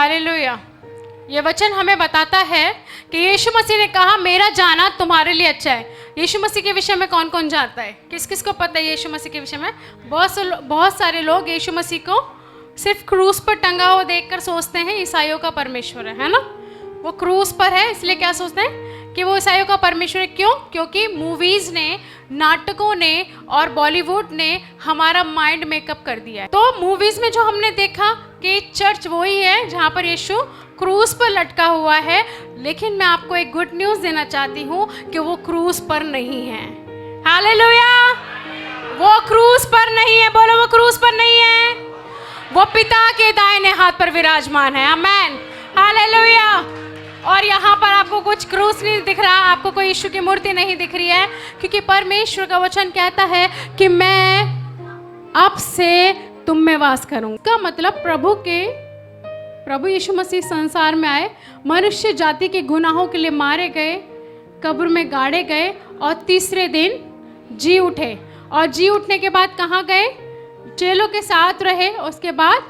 Hallelujah. ये वचन हमें बताता है कि यीशु मसीह ने कहा मेरा जाना तुम्हारे लिए अच्छा है। यीशु मसीह के विषय में कौन कौन जानता है? किस किस को पता है यीशु मसीह के विषय में? बहुत सारे लोग यीशु मसीह को सिर्फ क्रूस पर टंगा हुआ देखकर सोचते हैं ईसाइयों का परमेश्वर है ना? वो क्रूस पर है इसलिए क्या सोचते हैं कि वो ईसाइयों का परमेश्वर है। क्यों? क्योंकि मूवीज़ ने, नाटकों ने और बॉलीवुड ने हमारा माइंड मेकअप कर दिया है। तो मूवीज़ में जो हमने देखा कि चर्च वही है जहाँ पर यीशु क्रूस पर लटका हुआ है, लेकिन मैं आपको एक गुड न्यूज़ देना चाहती हूँ कि वो क्रूस पर नहीं है। हालेलुया। वो क्रूस पर नहीं है। बोलो, वो क्रूस पर नहीं है, वो पिता के दाहिने हाथ पर विराजमान है। आमेन। हालेलुया। और यहाँ पर आपको कुछ क्रूस नहीं दिख रहा, आपको कोई यीशु की मूर्ति नहीं दिख रही है, क्योंकि परमेश्वर का वचन कहता है कि मैं अब से तुम में वास करूँ। का मतलब प्रभु यीशु मसीह संसार में आए, मनुष्य जाति के गुनाहों के लिए मारे गए, कब्र में गाड़े गए और तीसरे दिन जी उठे। और जी उठने के बाद कहाँ गए? चेलों के साथ रहे, उसके बाद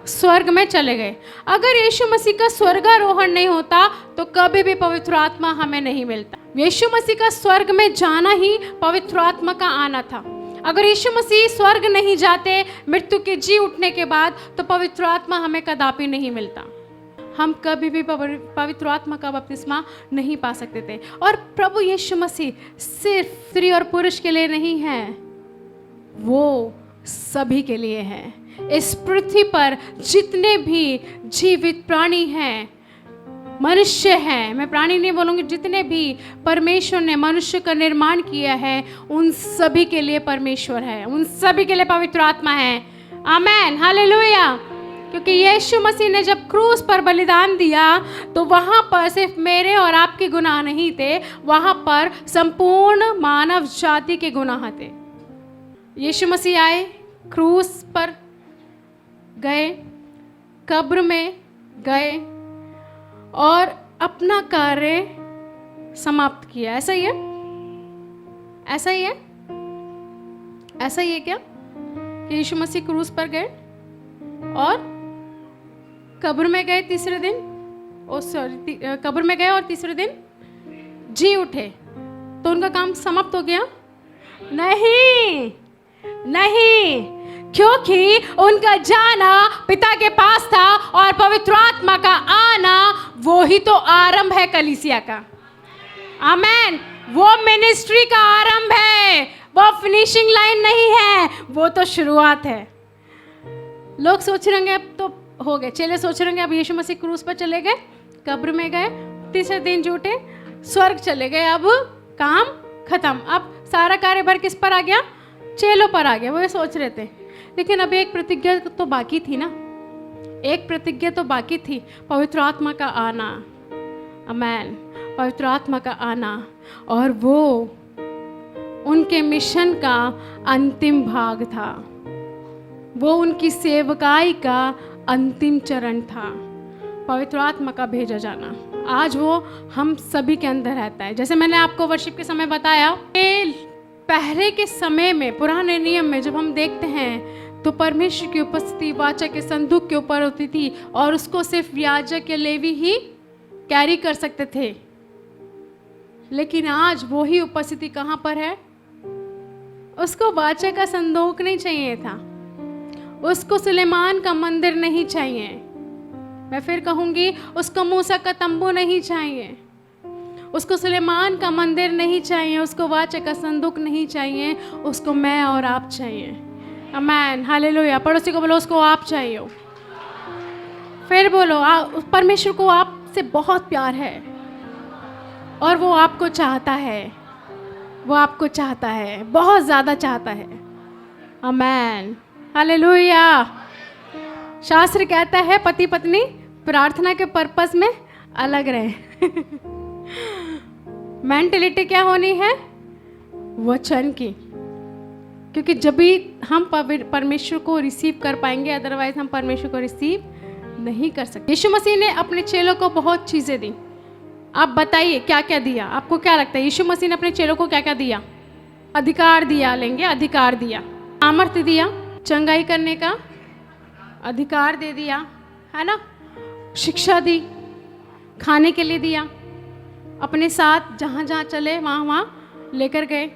स्वर्ग में चले गए। अगर यीशु मसीह का स्वर्गारोहण नहीं होता तो कभी भी पवित्र आत्मा हमें नहीं मिलता। यीशु मसीह का स्वर्ग में जाना ही पवित्र आत्मा का आना था। अगर यीशु मसीह स्वर्ग नहीं जाते मृत्यु के जी उठने के बाद, तो पवित्र आत्मा हमें कदापि नहीं मिलता। हम कभी भी पवित्र आत्मा का बपतिस्मा नहीं पा सकते थे। और प्रभु यीशु मसीह सिर्फ स्त्री और पुरुष के लिए नहीं है, वो सभी के लिए है। इस पृथ्वी पर जितने भी जीवित प्राणी हैं, मनुष्य हैं, मैं प्राणी नहीं बोलूँगी, जितने भी परमेश्वर ने मनुष्य का निर्माण किया है, उन सभी के लिए परमेश्वर है, उन सभी के लिए पवित्र आत्मा है। आमेन। हालेलुया। क्योंकि यीशु मसीह ने जब क्रूस पर बलिदान दिया तो वहाँ पर सिर्फ मेरे और आपके गुनाह नहीं थे, वहाँ पर संपूर्ण मानव जाति के गुनाह थे। यीशु मसीह आए, क्रूस पर गए, कब्र में गए और अपना कार्य समाप्त किया। ऐसा ही है? ऐसा ही है? ऐसा ही है क्या कि यीशु मसीह क्रूस पर गए और कब्र में गए तीसरे दिन, कब्र में गए और तीसरे दिन जी उठे तो उनका काम समाप्त हो गया? नहीं, नहीं, क्योंकि उनका जाना पिता के पास था और पवित्र आत्मा का आना वो ही तो आरंभ है कलीसिया का। आमेन। वो मिनिस्ट्री का आरंभ है, वो फिनिशिंग लाइन नहीं है, वो तो शुरुआत है। लोग सोच रहे होंगे अब तो हो गए, चेले सोच रहे होंगे अब यीशु मसीह क्रूस पर चले गए, कब्र में गए, तीसरे दिन जुटे, स्वर्ग चले गए, अब काम खत्म, अब सारा कार्यभार किस पर आ गया? चेलों पर आ गया। वो ये सोच रहे थे, लेकिन अब एक प्रतिज्ञा तो बाकी थी ना, एक प्रतिज्ञा तो बाकी थी, पवित्र आत्मा का आना। आमेन। पवित्र आत्मा का आना, और वो उनके मिशन का अंतिम भाग था, वो उनकी सेवकाई का अंतिम चरण था, पवित्र आत्मा का भेजा जाना। आज वो हम सभी के अंदर रहता है। जैसे मैंने आपको वर्शिप के समय बताया, पहले के समय में, पुराने नियम में जब हम देखते हैं तो परमेश्वर की उपस्थिति वाचा के संदूक के ऊपर होती थी और उसको सिर्फ याजक या लेवी ही कैरी कर सकते थे। लेकिन आज वो ही उपस्थिति कहाँ पर है? उसको वाचा का संदूक नहीं चाहिए था, उसको सुलेमान का मंदिर नहीं चाहिए, मैं फिर कहूँगी उसको मूसा का तंबू नहीं चाहिए, उसको सुलेमान का मंदिर नहीं चाहिए, उसको वाचा का संदूक नहीं चाहिए, उसको मैं और आप चाहिए। आमेन। हालेलुया। पड़ोसी को बोलो उसको आप चाहिए। फिर बोलो परमेश्वर को आपसे बहुत प्यार है और वो आपको चाहता है, वो आपको चाहता है, बहुत ज़्यादा चाहता है। आमेन। हालेलुया। शास्त्र कहता है पति पत्नी प्रार्थना के पर्पस में अलग रहे। मेंटलिटी क्या होनी है? वचन की, क्योंकि जब भी हम परमेश्वर को रिसीव कर पाएंगे, अदरवाइज हम परमेश्वर को रिसीव नहीं कर सकते। यीशु मसीह ने अपने चेलों को बहुत चीज़ें दी। आप बताइए क्या क्या दिया? आपको क्या लगता है यीशु मसीह ने अपने चेलों को क्या क्या दिया? अधिकार दिया, लेंगे अधिकार दिया, सामर्थ्य दिया, चंगाई करने का अधिकार दे दिया, है ना, शिक्षा दी, खाने के लिए दिया, अपने साथ जहाँ जहाँ चले वहाँ वहाँ लेकर गए।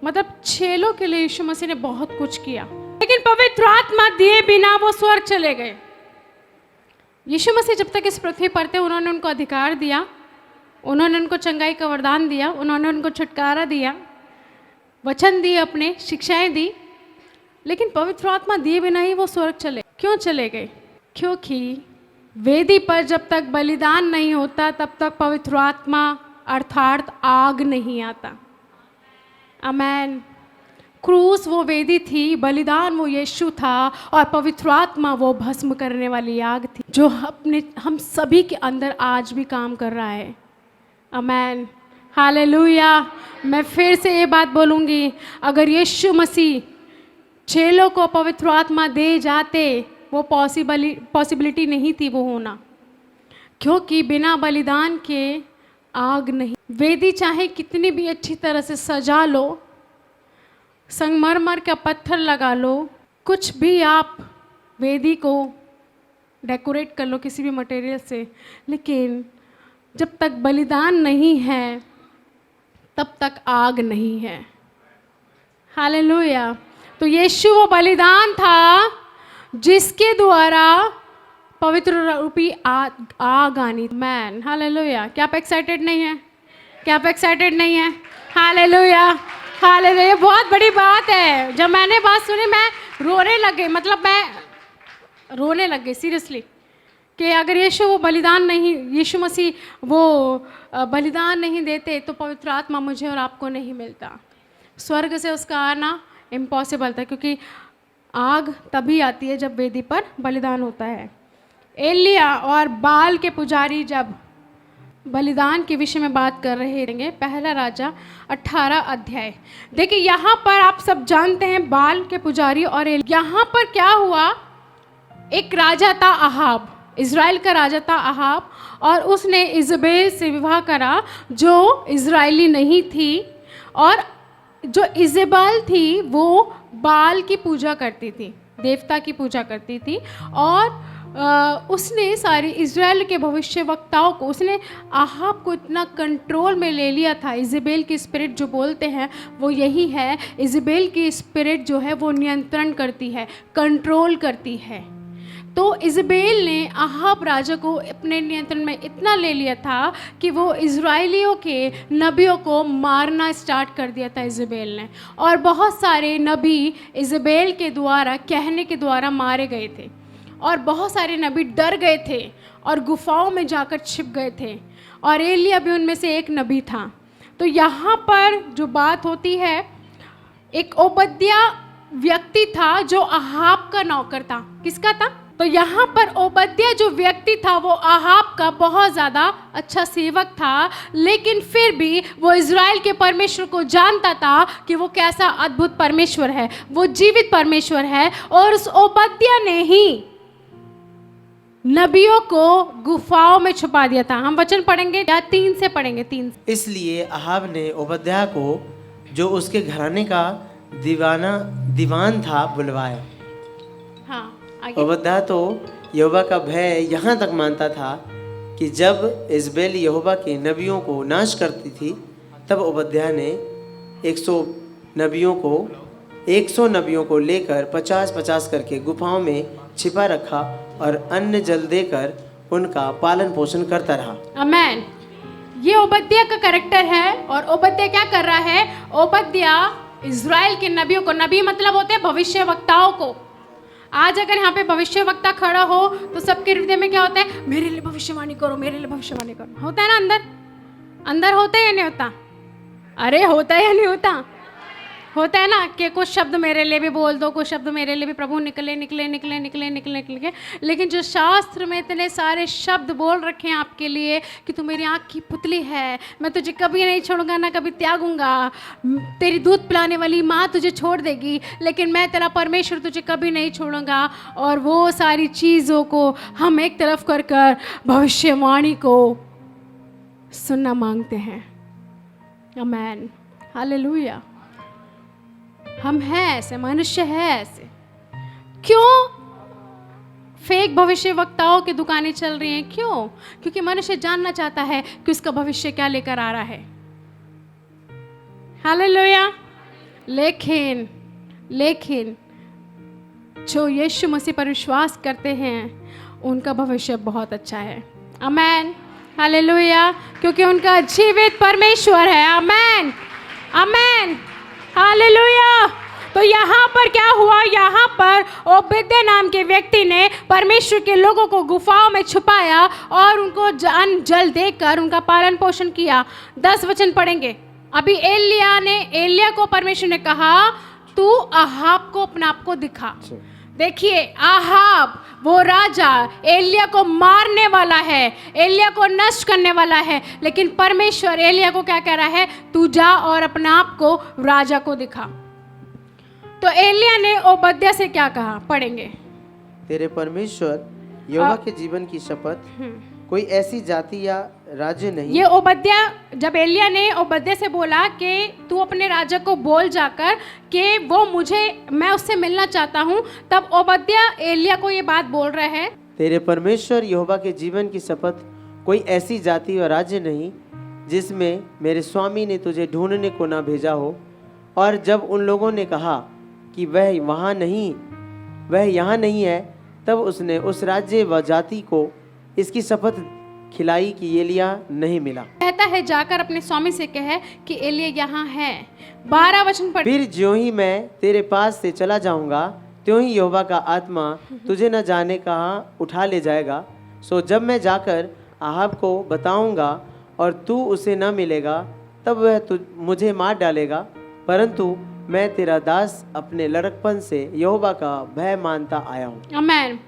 मतलब चेलों के लिए यीशु मसीह ने बहुत कुछ किया। लेकिन पवित्र आत्मा दिए बिना वो स्वर्ग चले गए। यीशु मसीह जब तक इस पृथ्वी पर थे उन्होंने उनको अधिकार दिया, उन्होंने उनको चंगाई का वरदान दिया, उन्होंने उनको छुटकारा दिया, वचन दिए, अपने शिक्षाएं दी। लेकिन पवित्र आत्मा दिए बिना ही वो स्वर्ग चले। क्यों चले गए? क्योंकि वेदी पर जब तक बलिदान नहीं होता तब तक पवित्र आत्मा अर्थात आग नहीं आता। आमेन। क्रूस वो वेदी थी, बलिदान वो यीशु था, और पवित्र आत्मा वो भस्म करने वाली आग थी जो हम सभी के अंदर आज भी काम कर रहा है। आमेन, हालेलुया। मैं फिर से ये बात बोलूँगी, अगर यीशु मसीह चेलों को पवित्र आत्मा दे जाते, वो पॉसिबिलिटी नहीं थी वो होना, क्योंकि बिना बलिदान के आग नहीं। वेदी चाहे कितनी भी अच्छी तरह से सजा लो, संगमरमर का पत्थर लगा लो, कुछ भी आप वेदी को डेकोरेट कर लो किसी भी मटेरियल से, लेकिन जब तक बलिदान नहीं है तब तक आग नहीं है। हालेलुया। तो यीशु वो बलिदान था जिसके द्वारा पवित्र रूपी आग आनी। Man, hallelujah. क्या आप एक्साइटेड नहीं है? क्या आप एक्साइटेड नहीं है? Hallelujah, hallelujah. बहुत बड़ी बात है। जब मैंने बात सुनी मैं रोने लग गई, मतलब मैं रोने लग गई सीरियसली, कि अगर यीशु मसीह वो बलिदान नहीं देते तो पवित्र आत्मा मुझे और आपको नहीं मिलता। स्वर्ग से उसका आना इम्पॉसिबल था, क्योंकि आग तभी आती है जब वेदी पर बलिदान होता है। एलिया और बाल के पुजारी जब बलिदान के विषय में बात कर रहे हैं, पहला राजा 18 अध्याय। देखिए यहाँ पर आप सब जानते हैं बाल के पुजारी और यहाँ पर क्या हुआ, एक राजा था अहाब, इज़राइल का राजा था अहाब, और उसने इज़बेल से विवाह करा जो इज़राइली नहीं थी, और जो इज़बेल थी वो बाल की पूजा करती थी, देवता की पूजा करती थी, और उसने सारी इज़राइल के भविष्यवक्ताओं को, उसने अहाब को इतना कंट्रोल में ले लिया था। इज़बेल की स्पिरिट जो बोलते हैं वो यही है, इज़बेल की स्पिरिट जो है वो नियंत्रण करती है, कंट्रोल करती है। तो इज़बेल ने अहाब राजा को अपने नियंत्रण में इतना ले लिया था कि वो इज़राइलियों के नबियों को मारना स्टार्ट कर दिया था इज़बेल ने, और बहुत सारे नबी इज़बेल के द्वारा कहने के द्वारा मारे गए थे, और बहुत सारे नबी डर गए थे और गुफाओं में जाकर छिप गए थे, और एलिया भी उनमें से एक नबी था। तो यहाँ पर जो बात होती है, एक ओबद्या व्यक्ति था जो अहाब का नौकर था। किसका था? तो यहाँ पर ओबद्या जो व्यक्ति था वो अहाब का बहुत ज़्यादा अच्छा सेवक था, लेकिन फिर भी वो इज़राइल के परमेश्वर को जानता था कि वो कैसा अद्भुत परमेश्वर है, वो जीवित परमेश्वर है, और उस ओबद्या ने ही नबियों को गुफाओं में छुपा दिया था। हम वचन पढ़ेंगे या 3 से पढ़ेंगे, 3। इसलिए अहाब ने ओबद्याह को, जो उसके घराने का दीवान था, बुलवाया। हाँ, ओबद्याह तो यहोवा का भय यहाँ तक मानता था कि जब इज़बेल यहोवा के नबियों को नाश करती थी, तब ओबद्याह ने 100 नबियों को लेकर 50-50 करके गुफाओं में छिपा रखा और अन्न जल देकर उनका पालन पोषण करता रहा। आमेन। ये ओबद्याह का कैरेक्टर है। और ओबद्याह क्या कर रहा है? ओबद्याह इज़राइल के नबियों को, नबी मतलब होते हैं भविष्यवक्ताओं को। आज अगर यहाँ पे भविष्यवक्ता खड़ा हो तो सबके हृदय में क्या होता है? मेरे लिए भविष्यवाणी करो, मेरे लिए भविष्यवाणी करो। होता है ना अंदर होता है या नहीं होता? अरे होता है या नहीं होता? होता है ना कि कुछ शब्द मेरे लिए भी बोल दो, कुछ शब्द मेरे लिए भी, प्रभु निकले। लेकिन जो शास्त्र में इतने सारे शब्द बोल रखे हैं आपके लिए कि तू मेरी आँख की पुतली है, मैं तुझे कभी नहीं छोड़ूंगा, ना कभी त्यागूंगा, तेरी दूध पिलाने वाली माँ तुझे छोड़ देगी लेकिन मैं तेरा परमेश्वर तुझे कभी नहीं छोड़ूंगा। और वो सारी चीज़ों को हम एक तरफ कर कर भविष्यवाणी को सुनना मांगते हैं। आमेन, हालेलुया। हम हैं ऐसे, मनुष्य है ऐसे। क्यों फेक भविष्यवक्ताओं की दुकानें चल रही हैं। क्यों? क्योंकि मनुष्य जानना चाहता है कि उसका भविष्य क्या लेकर आ रहा है। हालेलुया। लेकिन जो यीशु मसीह पर विश्वास करते हैं उनका भविष्य बहुत अच्छा है। आमेन, हालेलुया, क्योंकि उनका जीवित परमेश्वर है। आमेन, आमेन, हालेलुया। तो यहाँ पर क्या हुआ? यहाँ पर ओबद्याह नाम के व्यक्ति ने परमेश्वर के लोगों को गुफाओं में छुपाया और उनको जल देकर उनका पालन पोषण किया। 10 वचन पढ़ेंगे। अभी एलिया को परमेश्वर ने कहा तू आहाब को अपना आप को दिखा। देखिए, आहाब वो राजा एलिया को मारने वाला है, एलिया को नष्ट करने वाला है, लेकिन परमेश्वर एलिया को क्या कह रहा है? तू जा और अपने आप को राजा को दिखा। तो एलिया ने ओबद्याह से क्या कहा? पढ़ेंगे। तेरे परमेश्वर यहोवा के जीवन की शपथ, कोई ऐसी जाति या राज्य नहीं। ये ओबद्याह, जब एलिया ने ओबद्याह से बोला कि तू अपने राजा को बोल जाकर कि वो मैं उससे मिलना चाहता हूँ, तब ओबद्याह एलिया को ये बात बोल रहा है, तेरे परमेश्वर यहोवा के जीवन की शपथ, कोई ऐसी जाति और राज्य नहीं जिसमें मेरे स्वामी ने तुझे ढूंढने को ना भेजा हो। और जब उन लोगों ने कहा कि वह यहाँ नहीं है, तब उसने उस राज्य व जाति को इसकी शपथ खिलाई कि एलिया नहीं मिला। कहता है जाकर अपने स्वामी से कहे कि एलिया यहाँ है। 12 वचन पढ़। फिर ज्यों ही मैं तेरे पास से चला जाऊंगा, त्यों ही यहोवा का आत्मा तुझे न जाने कहाँ उठा ले जाएगा। सो जब मैं जाकर आहाब को बताऊंगा और तू उसे न मिलेगा, तब वह मुझे मार डालेगा। परंतु मैं तेरा दास अपने लड़कपन से यहोवा का भय मानता आया हूँ। आमेन।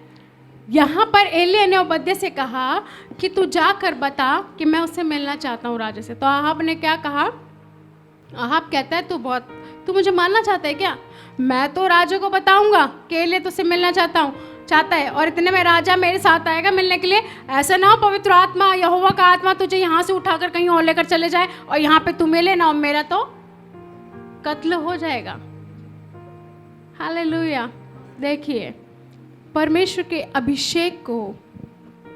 यहाँ पर एलिया ने ओबद्याह से कहा कि तू जाकर बता कि मैं उससे मिलना चाहता हूँ राजा से। तो आहाब ने क्या कहा? आहाब कहता है तू मुझे मारना चाहता है क्या? मैं तो राजा को बताऊंगा कि एलिया तुझसे मिलना चाहता है, और इतने में राजा मेरे साथ आएगा मिलने के लिए। ऐसा ना हो पवित्र आत्मा, यहोवा का आत्मा तुझे यहाँ से उठाकर कहीं और लेकर चले जाए और यहाँ पे तू मिले ना, और मेरा तो कत्ल हो जाएगा। हालेलुया। देखिए, परमेश्वर के अभिषेक को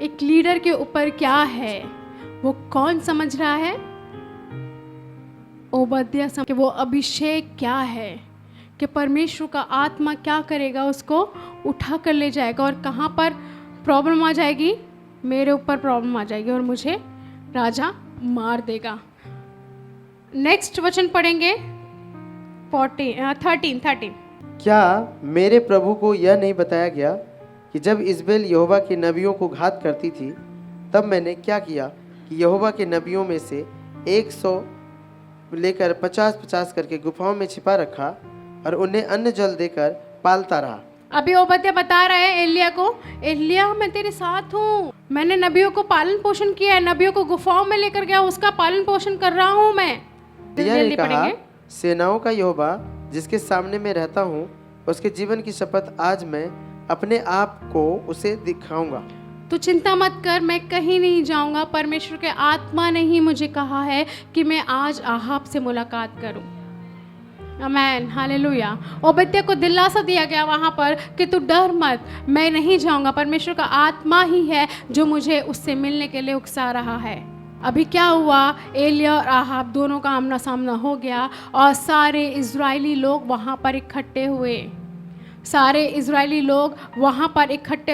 एक लीडर के ऊपर क्या है वो कौन समझ रहा है? ओबद्याह समझ कि वो अभिषेक क्या है, कि परमेश्वर का आत्मा क्या करेगा, उसको उठा कर ले जाएगा। और कहाँ पर प्रॉब्लम आ जाएगी? मेरे ऊपर प्रॉब्लम आ जाएगी और मुझे राजा मार देगा। नेक्स्ट वचन पढ़ेंगे 13। क्या मेरे प्रभु को यह नहीं बताया गया कि जब इज़बेल यहोवा के नबियों को घात करती थी, तब मैंने क्या किया कि यहोवा के नबियों में से 100 लेकर 50-50 करके गुफाओं में छिपा रखा और उन्हें अन्न जल देकर पालता रहा। अभी ओबद्याह बता रहा है एलिया को, एलिया मैं तेरे साथ हूँ, मैंने नबियों को पालन पोषण किया है, नबियों को गुफाओं में लेकर गया, उसका पालन पोषण कर रहा हूँ मैं। जल्दी कहा, सेनाओं का यहोवा जिसके सामने मैं रहता हूँ, उसके जीवन की शपथ आज मैं अपने आप को उसे दिखाऊंगा। तू चिंता मत कर, मैं कहीं नहीं जाऊंगा। परमेश्वर के आत्मा ने ही मुझे कहा है कि मैं आज आहाब से मुलाकात करूं। आमेन, हालेलुया। ओबद्याह को दिलासा दिया गया वहाँ पर कि तू डर मत, मैं नहीं जाऊंगा। परमेश्वर का आत्मा ही है जो मुझे उससे मिलने के लिए उकसा रहा है। अभी क्या हुआ? एलिया और आहाब दोनों का आमना सामना हो गया और सारे इजरायली लोग वहाँ पर इकट्ठे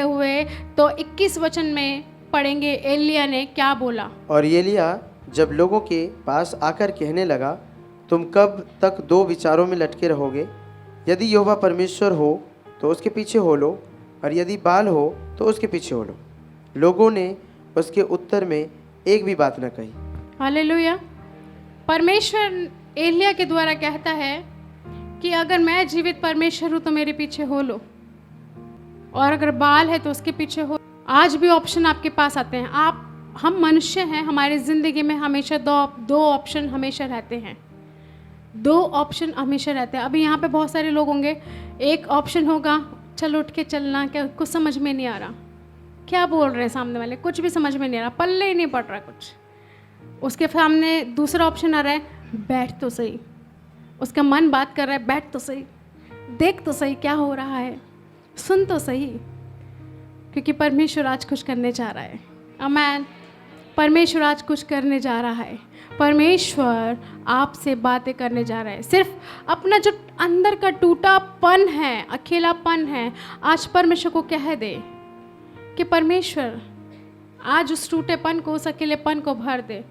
हुए। तो 21 वचन में पढ़ेंगे एलिया ने क्या बोला। और एलिया जब लोगों के पास आकर कहने लगा, तुम कब तक 2 विचारों में लटके रहोगे? यदि यहोवा परमेश्वर हो तो उसके पीछे हो लो, और यदि बाल हो तो उसके पीछे हो लो। लोगों ने उसके उत्तर में एक भी बात न कही। हालेलुया। परमेश्वर एलिया के द्वारा कहता है कि अगर मैं जीवित परमेश्वर हूँ तो मेरे पीछे हो लो, और अगर बाल है तो उसके पीछे हो। आज भी ऑप्शन आपके पास आते हैं। हम मनुष्य हैं, हमारी ज़िंदगी में हमेशा दो ऑप्शन हमेशा रहते हैं। 2 ऑप्शन हमेशा रहते हैं। अभी यहाँ पे बहुत सारे लोग होंगे, एक ऑप्शन होगा चल उठ के चलना, क्या कुछ समझ में नहीं आ रहा, क्या बोल रहे हैं सामने वाले, कुछ भी समझ में नहीं आ रहा, पल्ले ही नहीं पड़ रहा कुछ। उसके सामने दूसरा ऑप्शन आ रहा है, बैठ तो सही। उसका मन बात कर रहा है, बैठ तो सही, देख तो सही क्या हो रहा है, सुन तो सही। क्योंकि परमेश्वर आज कुछ करने जा रहा है। आमीन। परमेश्वर आज कुछ करने जा रहा है। परमेश्वर आपसे बातें करने जा रहा है। सिर्फ अपना जो अंदर का टूटापन है, अकेलापन है, आज परमेश्वर को कह दे कि परमेश्वर आज उस टूटेपन को, उस अकेलेपन को भर दे।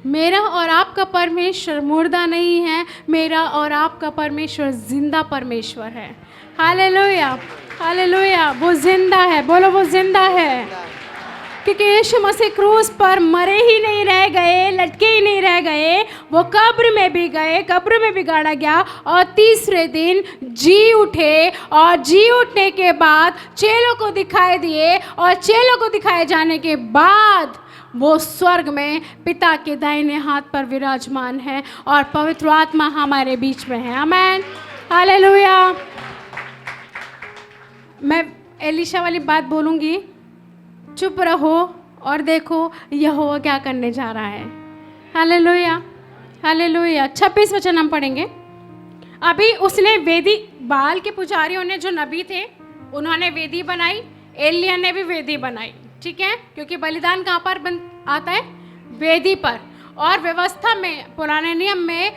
मेरा और आपका परमेश्वर मुर्दा नहीं है, मेरा और आपका परमेश्वर जिंदा परमेश्वर है। Hallelujah, hallelujah. वो जिंदा है, बोलो वो जिंदा है। क्योंकि यीशु मसीह क्रूस पर मरे ही नहीं रह गए, लटके ही नहीं रह गए, वो कब्र में भी गए, कब्र में भी गाड़ा गया और तीसरे दिन जी उठे। और जी उठने के बाद चेलों को दिखाई दिए और चेलों को दिखाए जाने के बाद वो स्वर्ग में पिता के दाहिने हाथ पर विराजमान है और पवित्र आत्मा हमारे बीच में है। आमीन, हालेलुया। मैं एलीशा वाली बात बोलूँगी, चुप रहो और देखो यहोवा क्या करने जा रहा है। Hallelujah, hallelujah. 26 वचन हम पढ़ेंगे। अभी उसने वेदी, बाल के पुजारियों ने, जो नबी थे, उन्होंने वेदी बनाई, एलिय्याह ने भी वेदी बनाई, ठीक है, क्योंकि बलिदान कहाँ पर आता है? वेदी पर। और व्यवस्था में, पुराने नियम में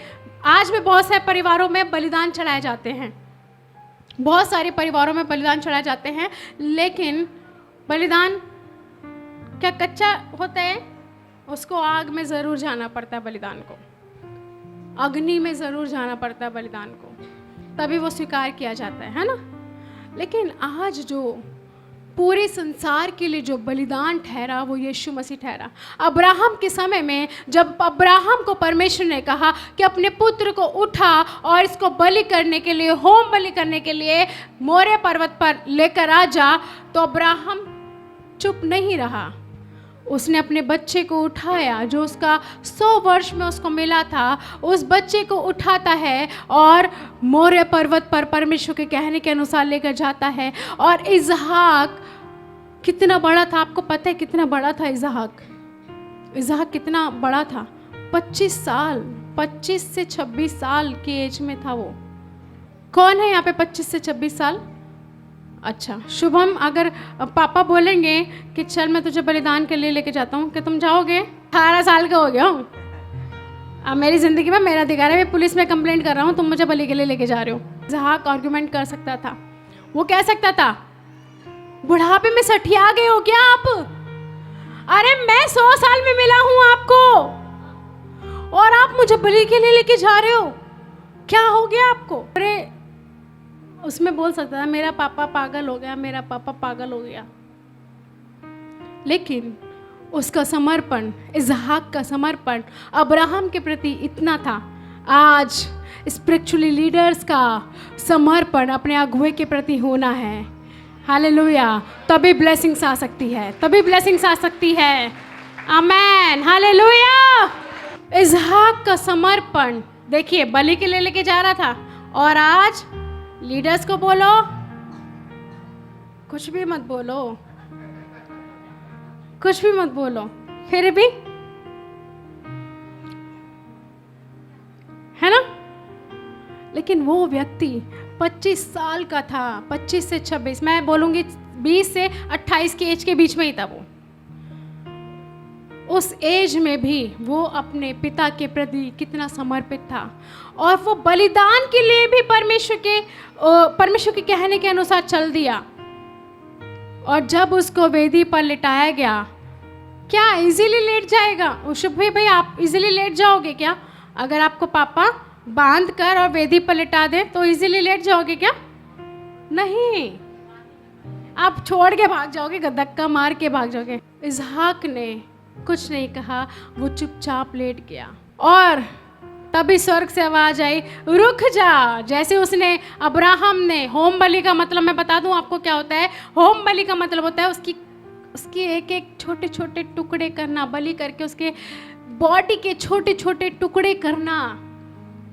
आज भी बहुत से परिवारों में बलिदान चढ़ाए जाते हैं, बहुत सारे परिवारों में बलिदान चढ़ाए जाते हैं, लेकिन बलिदान क्या कच्चा होता है? उसको आग में ज़रूर जाना पड़ता है, बलिदान को अग्नि में ज़रूर जाना पड़ता है बलिदान को, तभी वो स्वीकार किया जाता है ना। लेकिन आज जो पूरे संसार के लिए जो बलिदान ठहरा वो यीशु मसीह ठहरा। अब्राहम के समय में जब अब्राहम को परमेश्वर ने कहा कि अपने पुत्र को उठा और इसको बलि करने के लिए, होम बलि करने के लिए मोरे पर्वत पर लेकर आ जा, तो अब्राहम चुप नहीं रहा। उसने अपने बच्चे को उठाया, जो उसका 100 वर्ष में उसको मिला था, उस बच्चे को उठाता है और मोरे पर्वत पर परमेश्वर के कहने के अनुसार लेकर जाता है। और इसहाक कितना बड़ा था, आपको पता है कितना बड़ा था इसहाक? इसहाक कितना बड़ा था? 25 साल, 25 से 26 साल की एज में था वो। कौन है यहाँ पे 25 से 26 साल? अच्छा, शुभम, अगर पापा बोलेंगे कि चल मैं तुझे बलिदान के लिए लेके जाता हूँ, कि तुम जाओगे? 18 साल का हो गया हूँ, अब मेरी ज़िंदगी में मेरा अधिकार है, मैं पुलिस में कंप्लेंट कर रहा हूँ, तुम मुझे बलि के लिए लेके जा रहे हो। इसहाक आर्गुमेंट कर सकता था, वो कह सकता था बुढ़ापे में सठिया गए हो क्या आप? अरे मैं 100 साल में मिला हूँ आपको और आप मुझे बलि के लिए लेके जा रहे हो, क्या हो गया आपको? अरे उसमें बोल सकता था मेरा पापा पागल हो गया, मेरा पापा पागल हो गया। लेकिन उसका समर्पण, इसहाक का समर्पण अब्राहम के प्रति इतना था। आज स्पिरिचुअली लीडर्स का समर्पण अपने अगुवे के प्रति होना है। हालेलुया, तभी ब्लेसिंग्स आ सकती है, तभी ब्लेसिंग्स आ सकती है। आमेन, हालेलुया। इसहाक का समर्पण देखिए, बलि के लिए लेके जा रहा था, और आज लीडर्स को बोलो, कुछ भी मत बोलो, कुछ भी मत बोलो, फिर भी है ना। लेकिन वो व्यक्ति 25 साल का था, 25 से 26, मैं बोलूंगी 20 से 28 की एज के बीच में ही था वो। उस एज में भी वो अपने पिता के प्रति कितना समर्पित था, और वो बलिदान के लिए भी परमेश्वर के कहने के अनुसार चल दिया। और जब उसको वेदी पर लिटाया गया, क्या इजीली लेट जाएगा? शुभ भाई, आप इजीली लेट जाओगे क्या? अगर आपको पापा बांध कर और वेदी पर लिटा दें तो इजीली लेट जाओगे क्या? नहीं, आप छोड़ के भाग जाओगे, धक्का मार के भाग जाओगे। इसहाक ने कुछ नहीं कहा, वो चुपचाप लेट गया। और तभी स्वर्ग से आवाज आई, रुक जा। जैसे उसने, अब्राहम ने, होम बलि का मतलब मैं बता दूं आपको क्या होता है। होम बलि का मतलब होता है उसकी एक एक छोटे छोटे टुकड़े करना, बलि करके उसके बॉडी के छोटे छोटे टुकड़े करना,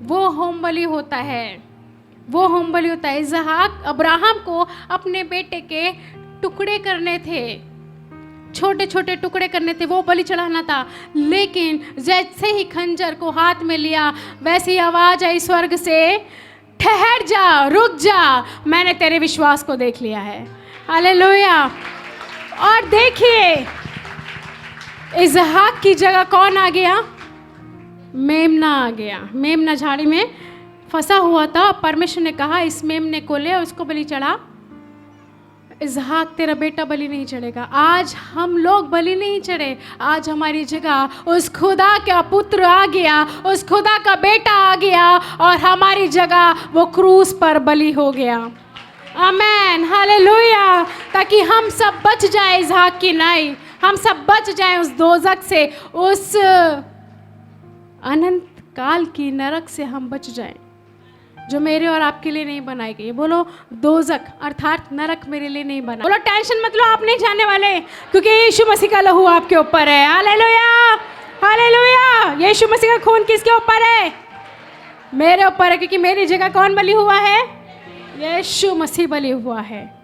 वो होम बलि होता है, वो होम बलि होता है। इसहाक, अब्राहम को अपने बेटे के टुकड़े करने थे, छोटे छोटे टुकड़े करने थे, वो बलि चढ़ाना था। लेकिन जैसे ही खंजर को हाथ में लिया, वैसे ही आवाज आई स्वर्ग से, ठहर जा, रुक जा, मैंने तेरे विश्वास को देख लिया है। हालेलुया। और देखिए इसहाक की जगह कौन आ गया? मेमना आ गया। मेमना झाड़ी में फंसा हुआ था। परमेश्वर ने कहा इस मेमने को ले और उसको बलि चढ़ा। इसहाक तेरा बेटा बलि नहीं चढ़ेगा। आज हम लोग बलि नहीं चढ़े, आज हमारी जगह उस खुदा का पुत्र आ गया, उस खुदा का बेटा आ गया और हमारी जगह वो क्रूस पर बलि हो गया। आमेन, हालेलुया। ताकि हम सब बच जाए इसहाक की नाई, हम सब बच जाए उस दोजक से, उस अनंत काल की नरक से हम बच जाएं जो मेरे और आपके लिए नहीं बनाई गई। बोलो दोजक अर्थात नरक मेरे लिए नहीं बना। बोलो टेंशन मत लो, आप नहीं जाने वाले, क्योंकि यीशु मसीह का लहू आपके ऊपर है। Hallelujah, hallelujah. यीशु मसीह का खून किसके ऊपर है? मेरे ऊपर है, क्योंकि मेरी जगह कौन बलि हुआ है? यीशु मसीह बलि हुआ है।